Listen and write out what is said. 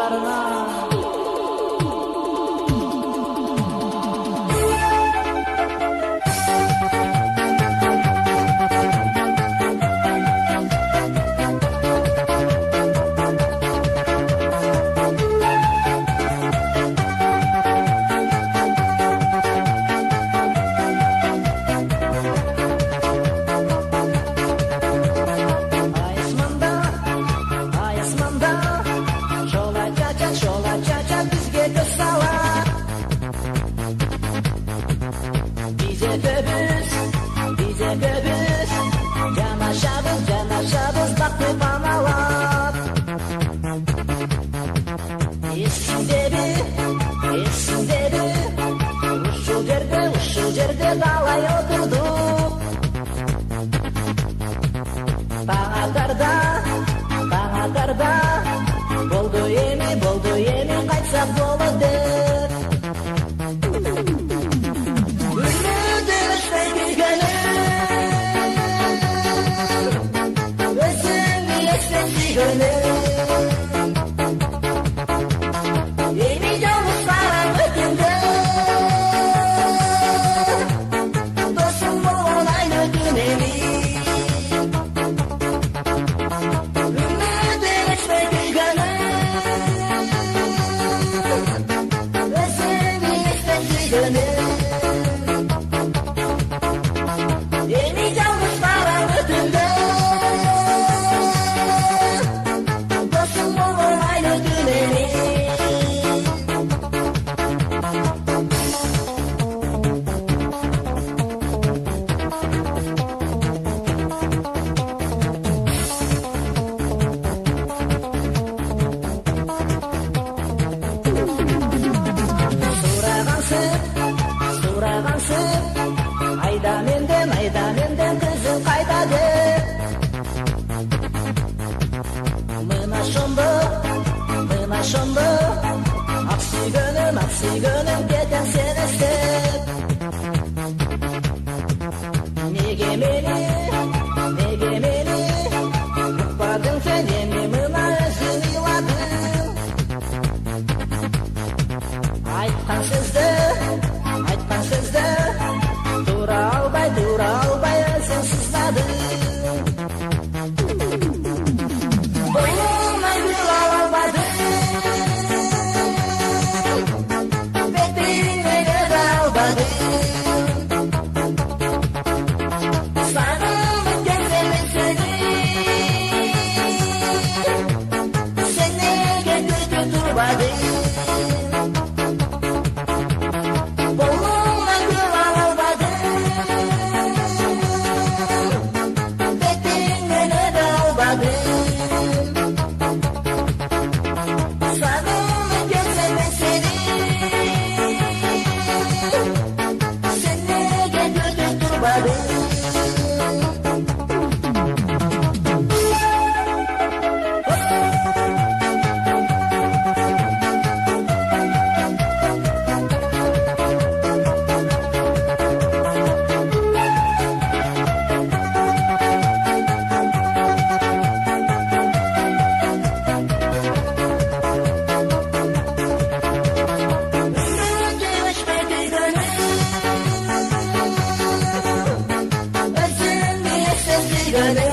жолдарыңа. Ушул жерде далай отурдук. Таң атарда болду эми кайтсак болот деп. Өмүрдө өчпөй күйгөнүм, өзүңдү эстеп сүйгөнүм. Айда менден кызың кайда деп. Мына шомбо ак сүйгөнүм кетем сени эстеп. Неге мени укпадың сен эми мына өзүң ыйладың. Айткан сөздө тура албай өзүң сыздадың. Боюнан гүл ала албадың, бетиңе өйдө албадың. Сагынып келсем сени, сен неге күтүп турбадың? Gonna